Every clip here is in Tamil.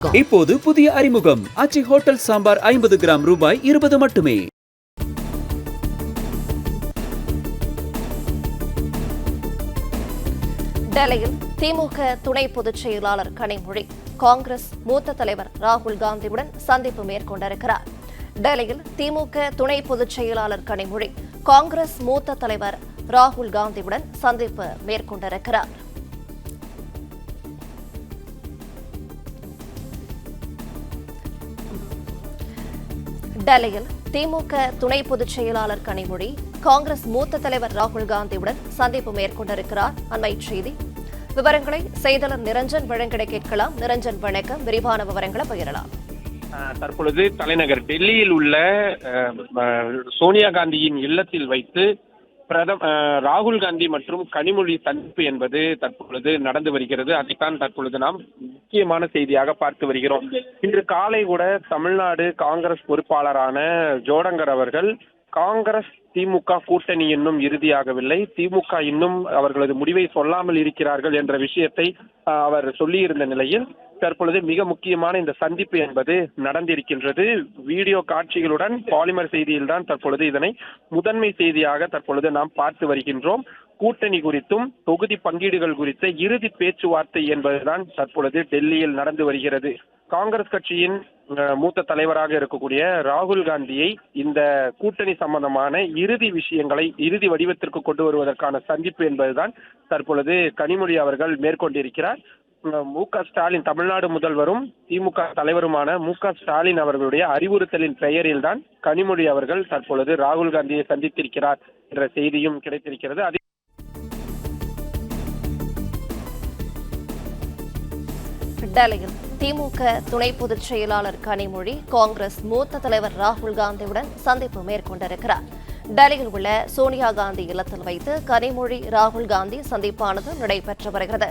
இப்போது புதிய அறிமுகம் ஆச்சி ஹோட்டல் சாம்பார் 50 கிராம் ரூபாய் 20 மட்டுமே. டெல்லியில் திமுக துணை பொதுச் செயலாளர் கனிமொழி காங்கிரஸ் மூத்த தலைவர் ராகுல் காந்தியுடன் சந்திப்பு மேற்கொண்டிருக்கிறார். டெல்லியில் திமுக துணை பொதுச் செயலாளர் கனிமொழி காங்கிரஸ் மூத்த தலைவர் ராகுல் காந்தியுடன் சந்திப்பு மேற்கொண்டிருக்கிறார். டெல்லியில் திமுக துணை பொதுச் செயலாளர் கனிமொழி காங்கிரஸ் மூத்த தலைவர் ராகுல் காந்தியுடன் சந்திப்பு மேற்கொண்டிருக்கிறார். அண்மை செய்தி விவரங்களை செய்தியாளர் நிரஞ்சன் வழங்கிட கேட்கலாம். நிரஞ்சன் வணக்கம், விரிவான விவரங்களை பகிரலாம். தற்பொழுது தலைநகர் டெல்லியில் உள்ள சோனியா காந்தியின் இல்லத்தில் வைத்து ராகுல் காந்தி மற்றும் கனிமொழி சந்திப்பு என்பது தற்பொழுது நடந்து வருகிறது. அதைத்தான் தற்பொழுது நாம் முக்கியமான செய்தியாக பார்த்து வருகிறோம். இன்று காலை கூட தமிழ்நாடு காங்கிரஸ் பொறுப்பாளரான ஜோடங்கர் அவர்கள் காங்கிரஸ் திமுக கூட்டணி இன்னும் இறுதியாகவில்லை, திமுக இன்னும் அவர்களது முடிவை சொல்லாமல் இருக்கிறார்கள் என்ற விஷயத்தை அவர் சொல்லியிருந்த நிலையில் தற்பொழுது மிக முக்கியமான இந்த சந்திப்பு என்பது நடந்திருக்கின்றது. வீடியோ காட்சிகளுடன் பாலிமர் செய்தியில் தான் தற்பொழுது இதனை முதன்மை செய்தியாக தற்பொழுது நாம் பார்த்து வருகின்றோம். கூட்டணி குறித்தும் தொகுதி பங்கீடுகள் குறித்த இறுதி பேச்சுவார்த்தை என்பதுதான் தற்பொழுது டெல்லியில் நடந்து வருகிறது. காங்கிரஸ் கட்சியின் மூத்த தலைவராக இருக்கக்கூடிய ராகுல் காந்தியை இந்த கூட்டணி சம்பந்தமான இறுதி விஷயங்களை இறுதி வடிவத்திற்கு கொண்டு வருவதற்கான சந்திப்பு என்பதுதான் தற்பொழுது கனிமொழி அவர்கள் மேற்கொண்டிருக்கிறார். மு.க. ஸ்டாலின், தமிழ்நாடு முதல்வரும் திமுக தலைவருமான மு.க. ஸ்டாலின் அவர்களுடைய அறிவுறுத்தலின் பெயரில் தான் கனிமொழி அவர்கள் தற்பொழுது ராகுல் காந்தியை சந்தித்திருக்கிறார் என்ற செய்தியும் கிடைத்திருக்கிறது. டெல்லியில் திமுக துணை பொதுச் செயலாளர் கனிமொழி காங்கிரஸ் மூத்த தலைவர் ராகுல் காந்தியுடன் சந்திப்பு மேற்கொண்டிருக்கிறார். டெல்லியில் உள்ள சோனியா காந்தி இல்லத்தில் வைத்து கனிமொழி ராகுல் காந்தி சந்திப்பானது நடைபெற்று வருகிறது.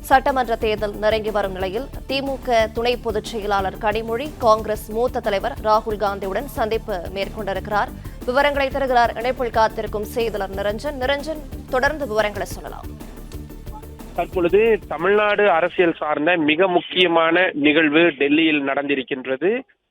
சட்டமன்ற தேர்தல் நெருங்கி வரும் நிலையில் திமுக துணை பொதுச் செயலாளர் கனிமொழி காங்கிரஸ் மூத்த தலைவர் ராகுல் காந்தியுடன் சந்திப்பு மேற்கொண்டிருக்கிறார். விவரங்களை தருகிறார் இணைப்பில் காத்திருக்கும் செய்தியாளர் நிரஞ்சன். நிரஞ்சன், தொடர்ந்து விவரங்களை சொல்லலாம். தற்பொழுது தமிழ்நாடு அரசியல் சார்ந்த மிக முக்கியமான நிகழ்வு டெல்லியில் நடந்திருக்கின்றது.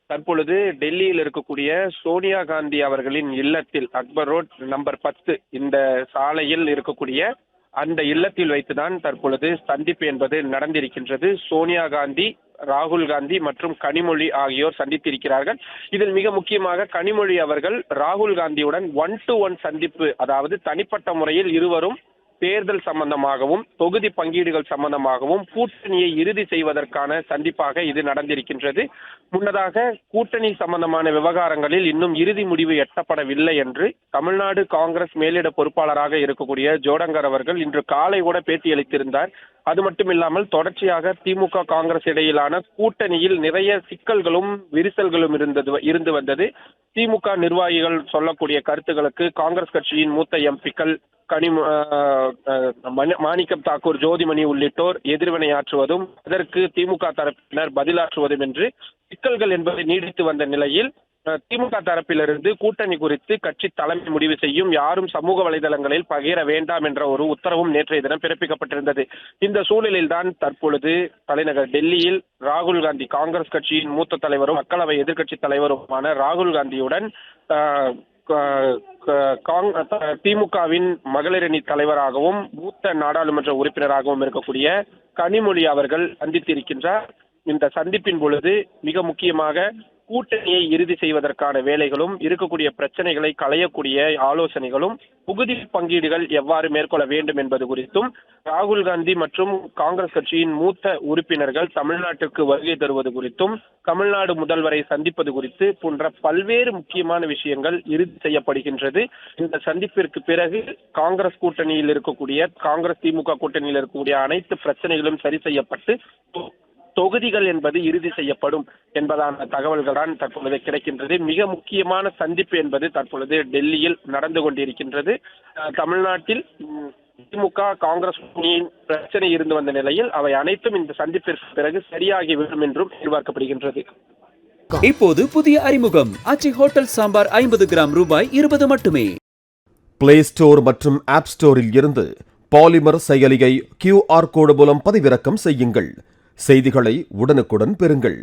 தற்பொழுது டெல்லியில் இருக்கக்கூடிய சோனியா காந்தி அவர்களின் இல்லத்தில் அக்பர் ரோட் நம்பர் 10 இந்த சாலையில் இருக்கக்கூடிய அந்த இல்லத்தில் வைத்துதான் தற்பொழுது சந்திப்பு என்பது நடந்திருக்கின்றது. சோனியா காந்தி, ராகுல் காந்தி மற்றும் கனிமொழி ஆகியோர் சந்தித்திருக்கிறார்கள். இதில் மிக முக்கியமாக கனிமொழி அவர்கள் ராகுல் காந்தியுடன் 1-to-1 சந்திப்பு, அதாவது தனிப்பட்ட முறையில் இருவரும் தேர்தல் சம்பந்தமாகவும் தொகுதி பங்கீடுகள் சம்பந்தமாகவும் கூட்டணியை இறுதி செய்வதற்கான சந்திப்பாக இது நடந்திருக்கின்றது. முன்னதாக கூட்டணி சம்பந்தமான விவகாரங்களில் இன்னும் இறுதி முடிவு எட்டப்படவில்லை என்று தமிழ்நாடு காங்கிரஸ் மேலிட பொறுப்பாளராக இருக்கக்கூடிய ஜோடங்கர் அவர்கள் இன்று காலை கூட பேட்டியளித்திருந்தார். அது மட்டுமில்லாமல் தொடர்ச்சியாக திமுக காங்கிரஸ் இடையிலான கூட்டணியில் நிறைய சிக்கல்களும் விரிசல்களும் இருந்து வந்தது. திமுக நிர்வாகிகள் சொல்லக்கூடிய கருத்துக்களுக்கு காங்கிரஸ் கட்சியின் மூத்த எம்பிக்கள் மாணிக்கம் தாக்கூர், ஜோதிமணி உள்ளிட்டோர் எதிர்வினையாற்றுவதும் அதற்கு திமுக தரப்பினர் பதிலாற்றுவதும் என்று சிக்கல்கள் என்பது நீடித்து வந்த நிலையில் திமுக தரப்பிலிருந்து கூட்டணி குறித்து கட்சி தலைமை முடிவு செய்யும், யாரும் சமூக வலைதளங்களில் பகிர வேண்டாம் என்ற ஒரு உத்தரவும் நேற்றைய தினம் பிறப்பிக்கப்பட்டிருந்தது. இந்த சூழலில் தான் தற்பொழுது தலைநகர் டெல்லியில் ராகுல் காந்தி, காங்கிரஸ் கட்சியின் மூத்த தலைவரும் மக்களவை எதிர்க்கட்சி தலைவருமான ராகுல் காந்தியுடன் திமுகவின் மகளிரணி தலைவராகவும் மூத்த நாடாளுமன்ற உறுப்பினராகவும் இருக்கக்கூடிய கனிமொழி அவர்கள் சந்தித்திருக்கின்றார். இந்த சந்திப்பின் பொழுது மிக முக்கியமாக கூட்டணியை இறுதி செய்வதற்கான வேலைகளும் இருக்கக்கூடிய பிரச்சனைகளை களையக்கூடிய ஆலோசனைகளும் தொகுதி பங்கீடுகள் எவ்வாறு மேற்கொள்ள வேண்டும் என்பது குறித்தும் ராகுல் காந்தி மற்றும் காங்கிரஸ் கட்சியின் மூத்த உறுப்பினர்கள் தமிழ்நாட்டிற்கு வருகை தருவது குறித்தும் தமிழ்நாடு முதல்வரை சந்திப்பது குறித்து போன்ற பல்வேறு முக்கியமான விஷயங்கள் இறுதி செய்யப்படுகின்றது. இந்த சந்திப்பிற்கு பிறகு காங்கிரஸ் கூட்டணியில் இருக்கக்கூடிய காங்கிரஸ் திமுக கூட்டணியில் இருக்கக்கூடிய அனைத்து பிரச்சனைகளும் சரி செய்யப்பட்டு தொகுதிகள் என்பது இறுதி செய்யப்படும் என்பதான தகவல்கள் தான் தற்பொழுது கிடைக்கின்றது. மிக முக்கியமான சந்திப்பு என்பது தற்பொழுது டெல்லியில் நடந்து கொண்டிருக்கின்றது. தமிழ்நாட்டில் திமுக காங்கிரஸ் பிரச்சனை இருந்து வந்த நிலையில் அவை அனைத்தும் இந்த சந்திப்பிற்கு பிறகு சரியாகிவிடும் என்றும் எதிர்பார்க்கப்படுகின்றது. இப்போது புதிய அறிமுகம் ஆச்சி ஹோட்டல் சாம்பார் 50 கிராம் ரூபாய் 20 மட்டுமே. பிளே ஸ்டோர் மற்றும் ஆப் ஸ்டோரில் இருந்து பாலிமர் செயலியை QR கோடு மூலம் பதிவிறக்கம் செய்யுங்கள். செய்திகளை உடனுக்குடன் பெறுங்கள்.